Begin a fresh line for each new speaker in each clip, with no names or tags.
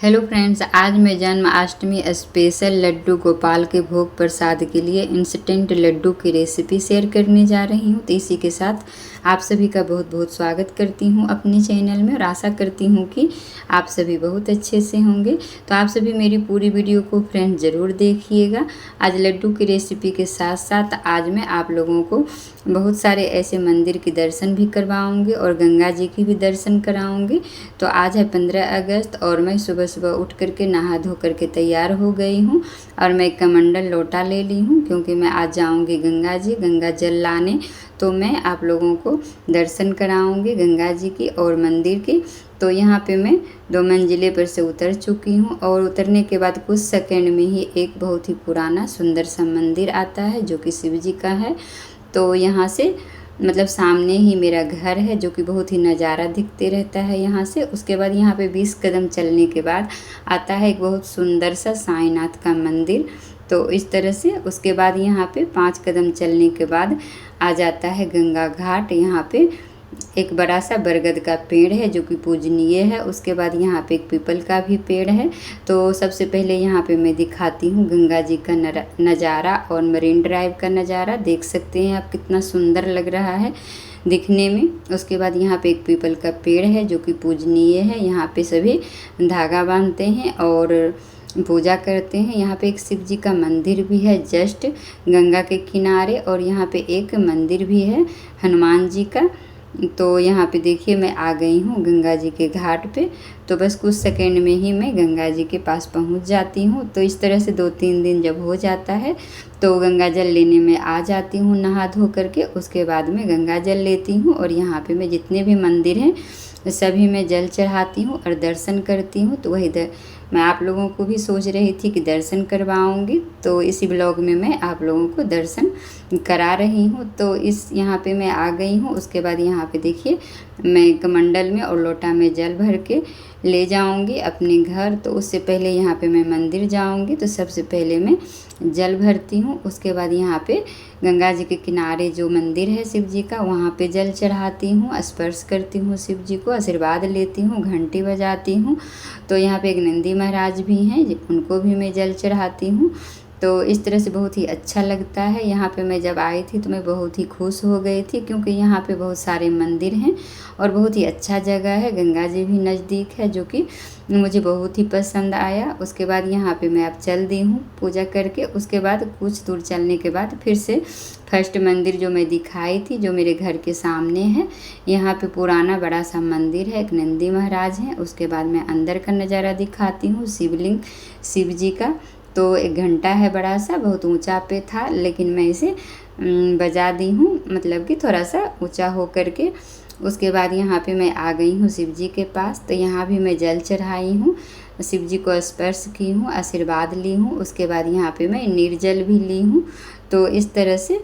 Hello friends, आज मैं Janmashtami special Laddu Gopal के भोग प्रसाद के लिए इंस्टेंट लड्डू की रेसिपी शेयर करने जा रही हूँ। तो इसी के साथ आप सभी का बहुत बहुत स्वागत करती हूँ अपने चैनल में और आशा करती हूँ कि आप सभी बहुत अच्छे से होंगे। तो आप सभी मेरी पूरी वीडियो को फ्रेंड्स ज़रूर देखिएगा। आज लड्डू की रेसिपी के साथ साथ आज मैं आप लोगों को बहुत सारे ऐसे मंदिर के दर्शन भी करवाऊँगी और गंगा जी की भी दर्शन कराऊँगी। तो आज है 15 अगस्त और मैं सुबह सुबह उठ करके नहा धो करके तैयार हो गई हूँ और मैं कमंडल लोटा ले ली हूँ क्योंकि मैं आज जाऊँगी गंगा जल लाने। तो मैं आप लोगों को दर्शन कराऊँगी गंगा जी की और मंदिर की। तो यहाँ पे मैं 2 मंजिले पर से उतर चुकी हूँ और उतरने के बाद कुछ सेकंड में ही एक बहुत ही पुराना सुंदर सा मंदिर आता है जो कि शिव जी का है। तो यहाँ से मतलब सामने ही मेरा घर है जो कि बहुत ही नज़ारा दिखते रहता है यहाँ से। उसके बाद यहाँ पे 20 कदम चलने के बाद आता है एक बहुत सुंदर सा साईनाथ का मंदिर। तो इस तरह से उसके बाद यहाँ पे 5 कदम चलने के बाद आ जाता है गंगा घाट। यहाँ पे एक बड़ा सा बरगद का पेड़ है जो कि पूजनीय है। उसके बाद यहाँ पे एक पीपल का भी पेड़ है। तो सबसे पहले यहाँ पे मैं दिखाती हूँ गंगा जी का नज़ारा और मरीन ड्राइव का नज़ारा। देख सकते हैं आप कितना सुंदर लग रहा है दिखने में। उसके बाद यहाँ पे एक पीपल का पेड़ है जो कि पूजनीय है। यहाँ पे सभी धागा बांधते हैं और पूजा करते हैं। यहाँ पे एक शिव जी का मंदिर भी है जस्ट गंगा के किनारे और यहाँ पे एक मंदिर भी है हनुमान जी का। तो यहाँ पे देखिए मैं आ गई हूँ गंगा जी के घाट पे। तो बस कुछ सेकंड में ही मैं गंगा जी के पास पहुँच जाती हूँ। तो इस तरह से 2-3 दिन जब हो जाता है तो गंगा जल लेने में आ जाती हूँ नहा धो करके। उसके बाद में गंगा जल लेती हूँ और यहाँ पे मैं जितने भी मंदिर हैं सभी में जल चढ़ाती हूँ और दर्शन करती हूँ। तो वही मैं आप लोगों को भी सोच रही थी कि दर्शन करवाऊँगी, तो इसी ब्लॉग में मैं आप लोगों को दर्शन करा रही हूँ। तो इस यहाँ पे मैं आ गई हूँ। उसके बाद यहाँ पे देखिए मैं कमंडल में और लोटा में जल भर के ले जाऊँगी अपने घर। तो उससे पहले यहाँ पे मैं मंदिर जाऊँगी। तो सबसे पहले मैं जल भरती हूँ। उसके बाद यहाँ पे गंगा जी के किनारे जो मंदिर है शिव जी का वहाँ पे जल चढ़ाती हूँ, स्पर्श करती हूँ शिव जी को, आशीर्वाद लेती हूँ, घंटी बजाती हूँ। तो यहाँ पे एक नंदी महाराज भी हैं उनको भी मैं जल चढ़ाती हूँ। तो इस तरह से बहुत ही अच्छा लगता है। यहाँ पे मैं जब आई थी तो मैं बहुत ही खुश हो गई थी क्योंकि यहाँ पे बहुत सारे मंदिर हैं और बहुत ही अच्छा जगह है। गंगा जी भी नज़दीक है जो कि मुझे बहुत ही पसंद आया। उसके बाद यहाँ पे मैं अब चल दी हूँ पूजा करके। उसके बाद कुछ दूर चलने के बाद फिर से फर्स्ट मंदिर जो मैं दिखाई थी जो मेरे घर के सामने है, यहाँ पे पुराना बड़ा सा मंदिर है, एक नंदी महाराज हैं। उसके बाद मैं अंदर का नज़ारा दिखाती हूँ शिवलिंग शिव जी का। तो एक घंटा है बड़ा सा, बहुत ऊंचा पे था लेकिन मैं इसे बजा दी हूँ, मतलब कि थोड़ा सा ऊंचा हो करके। उसके बाद यहाँ पे मैं आ गई हूँ शिव जी के पास। तो यहाँ भी मैं जल चढ़ाई हूँ, शिव जी को स्पर्श की हूँ, आशीर्वाद ली हूँ। उसके बाद यहाँ पे मैं निर्जल भी ली हूँ। तो इस तरह से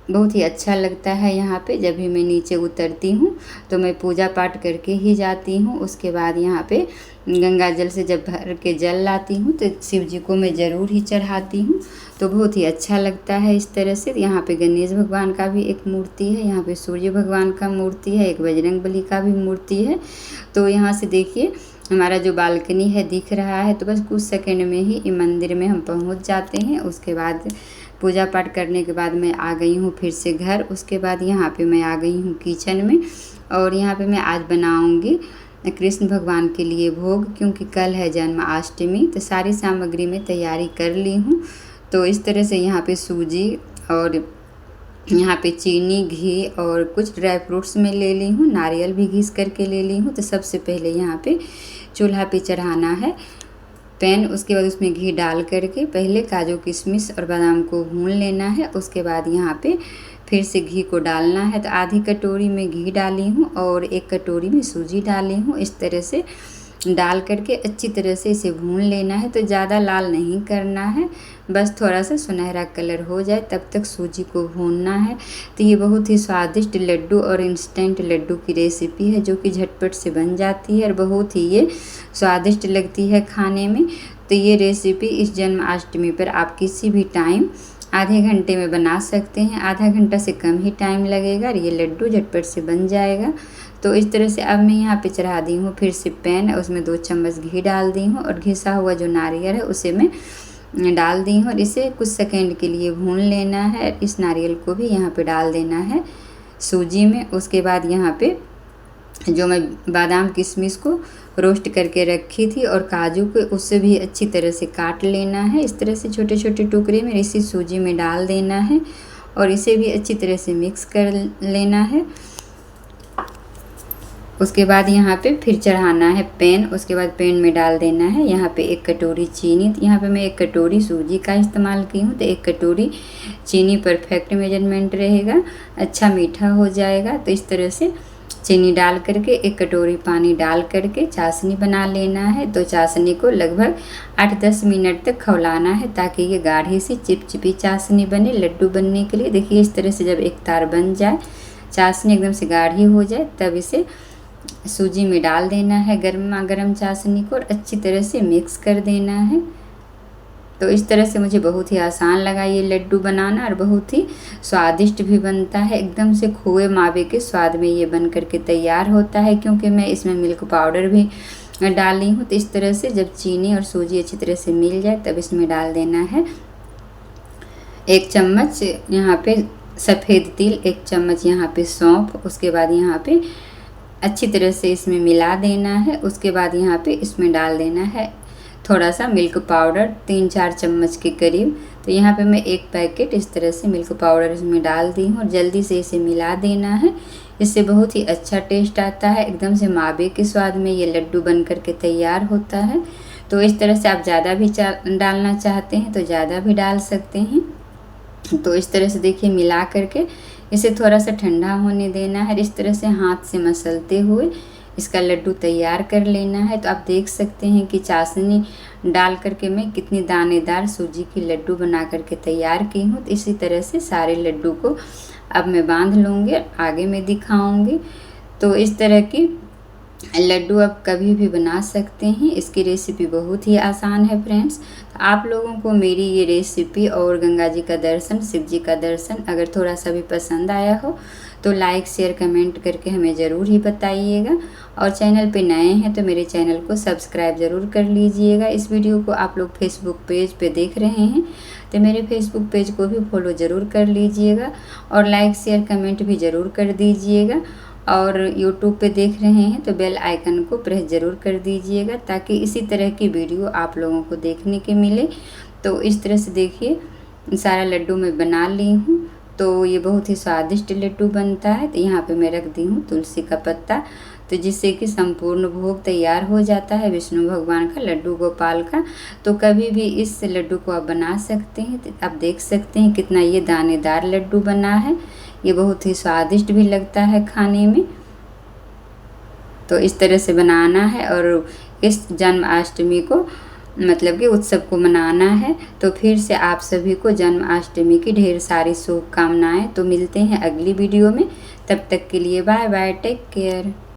बहुत ही अच्छा लगता है। यहाँ पे जब भी मैं नीचे उतरती हूँ तो मैं पूजा पाठ करके ही जाती हूँ। उसके बाद यहाँ पे गंगा जल से जब भर के जल लाती हूँ तो शिव जी को मैं ज़रूर ही चढ़ाती हूँ। तो बहुत ही अच्छा लगता है इस तरह से। यहाँ पे गणेश भगवान का भी एक मूर्ति है, यहाँ पे सूर्य भगवान का मूर्ति है, एक बजरंगबली का भी मूर्ति है। तो यहाँ से देखिए हमारा जो बालकनी है दिख रहा है। तो बस कुछ सेकंड में ही मंदिर में हम पहुँच जाते हैं। उसके बाद पूजा पाठ करने के बाद मैं आ गई हूँ फिर से घर। उसके बाद यहाँ पे मैं आ गई हूँ किचन में और यहाँ पे मैं आज बनाऊँगी कृष्ण भगवान के लिए भोग क्योंकि कल है जन्माष्टमी। तो सारी सामग्री में तैयारी कर ली हूँ। तो इस तरह से यहाँ पे सूजी और यहाँ पे चीनी, घी और कुछ ड्राई फ्रूट्स में ले ली हूँ, नारियल भी घिस करके ले ली हूँ। तो सबसे पहले यहाँ पे चूल्हा पे चढ़ाना है पैन। उसके बाद उसमें घी डाल करके पहले काजू किशमिश और बादाम को भून लेना है। उसके बाद यहाँ पे फिर से घी को डालना है। तो आधी कटोरी में घी डाली हूँ और 1 कटोरी में सूजी डाली हूँ। इस तरह से डाल करके अच्छी तरह से इसे भून लेना है। तो ज़्यादा लाल नहीं करना है, बस थोड़ा सा सुनहरा कलर हो जाए तब तक सूजी को भूनना है। तो ये बहुत ही स्वादिष्ट लड्डू और इंस्टेंट लड्डू की रेसिपी है जो कि झटपट से बन जाती है और बहुत ही ये स्वादिष्ट लगती है खाने में। तो ये रेसिपी इस जन्माष्टमी पर आप किसी भी टाइम आधे घंटे में बना सकते हैं, आधा घंटा से कम ही टाइम लगेगा और ये लड्डू झटपट से बन जाएगा। तो इस तरह से अब मैं यहाँ पे चढ़ा दी हूँ फिर से पैन, उसमें 2 चम्मच घी डाल दी हूँ और घिसा हुआ जो नारियल है उसे मैं डाल दी हूँ और इसे कुछ सेकंड के लिए भून लेना है। इस नारियल को भी यहाँ पे डाल देना है सूजी में। उसके बाद यहाँ पे जो मैं बादाम किशमिश को रोस्ट करके रखी थी और काजू को, उससे भी अच्छी तरह से काट लेना है। इस तरह से छोटे छोटे टुकड़े में इसी सूजी में डाल देना है और इसे भी अच्छी तरह से मिक्स कर लेना है। उसके बाद यहाँ पे फिर चढ़ाना है पैन। उसके बाद पैन में डाल देना है यहाँ पे 1 कटोरी चीनी। यहाँ पे मैं 1 कटोरी सूजी का इस्तेमाल की हूँ, तो 1 कटोरी चीनी परफेक्ट मेजरमेंट रहेगा, अच्छा मीठा हो जाएगा। तो इस तरह से चीनी डाल करके 1 कटोरी पानी डाल करके चाशनी बना लेना है। तो चाशनी को लगभग 8-10 मिनट तक खौलाना है ताकि ये गाढ़ी सी चिपचिपी चाशनी बने लड्डू बनने के लिए। देखिए इस तरह से जब एक तार बन जाए, चाशनी एकदम से गाढ़ी हो जाए, तब इसे सूजी में डाल देना है गर्मा गर्म चाशनी को और अच्छी तरह से मिक्स कर देना है। तो इस तरह से मुझे बहुत ही आसान लगा ये लड्डू बनाना और बहुत ही स्वादिष्ट भी बनता है। एकदम से खोए मावे के स्वाद में ये बन करके तैयार होता है, क्योंकि मैं इसमें मिल्क पाउडर भी डाली हूँ। तो इस तरह से जब चीनी और सूजी अच्छी तरह से मिल जाए तब इसमें डाल देना है 1 चम्मच यहाँ पे सफ़ेद तिल, 1 चम्मच यहाँ पे सौंफ। उसके बाद यहाँ पे अच्छी तरह से इसमें मिला देना है। उसके बाद यहाँ पे इसमें डाल देना है थोड़ा सा मिल्क पाउडर 3-4 चम्मच के करीब। तो यहाँ पे मैं 1 पैकेट इस तरह से मिल्क पाउडर इसमें डाल दी हूँ और जल्दी से इसे मिला देना है। इससे बहुत ही अच्छा टेस्ट आता है, एकदम से मावे के स्वाद में ये लड्डू बन करके तैयार होता है। तो इस तरह से आप ज़्यादा भी डालना चाहते हैं तो ज़्यादा भी डाल सकते हैं। तो इस तरह से देखिए मिला करके इसे थोड़ा सा ठंडा होने देना है। इस तरह से हाथ से मसलते हुए इसका लड्डू तैयार कर लेना है। तो आप देख सकते हैं कि चाशनी डाल करके मैं कितनी दानेदार सूजी की लड्डू बना करके तैयार की हूँ। तो इसी तरह से सारे लड्डू को अब मैं बांध लूँगी और आगे में दिखाऊँगी। तो इस तरह की लड्डू आप कभी भी बना सकते हैं। इसकी रेसिपी बहुत ही आसान है फ्रेंड्स। आप लोगों को मेरी ये रेसिपी और गंगा जी का दर्शन, शिव जी का दर्शन अगर थोड़ा सा भी पसंद आया हो तो लाइक शेयर कमेंट करके हमें ज़रूर ही बताइएगा। और चैनल पे नए हैं तो मेरे चैनल को सब्सक्राइब ज़रूर कर लीजिएगा। इस वीडियो को आप लोग फेसबुक पेज पे देख रहे हैं तो मेरे फेसबुक पेज को भी फॉलो ज़रूर कर लीजिएगा और लाइक शेयर कमेंट भी ज़रूर कर दीजिएगा। और यूट्यूब पे देख रहे हैं तो बेल आइकन को प्रेस ज़रूर कर दीजिएगा ताकि इसी तरह की वीडियो आप लोगों को देखने के मिले। तो इस तरह से देखिए सारा लड्डू मैं बना ली हूँ। तो ये बहुत ही स्वादिष्ट लड्डू बनता है। तो यहाँ पे मैं रख दी हूँ तुलसी का पत्ता, तो जिससे कि संपूर्ण भोग तैयार हो जाता है विष्णु भगवान का, लड्डू गोपाल का। तो कभी भी इस लड्डू को आप बना सकते हैं। तो आप देख सकते हैं कितना ये दानेदार लड्डू बना है। ये बहुत ही स्वादिष्ट भी लगता है खाने में। तो इस तरह से बनाना है और इस जन्माष्टमी को मतलब कि उत्सव को मनाना है। तो फिर से आप सभी को जन्माष्टमी की ढेर सारी शुभकामनाएं। तो मिलते हैं अगली वीडियो में, तब तक के लिए बाय बाय, टेक केयर।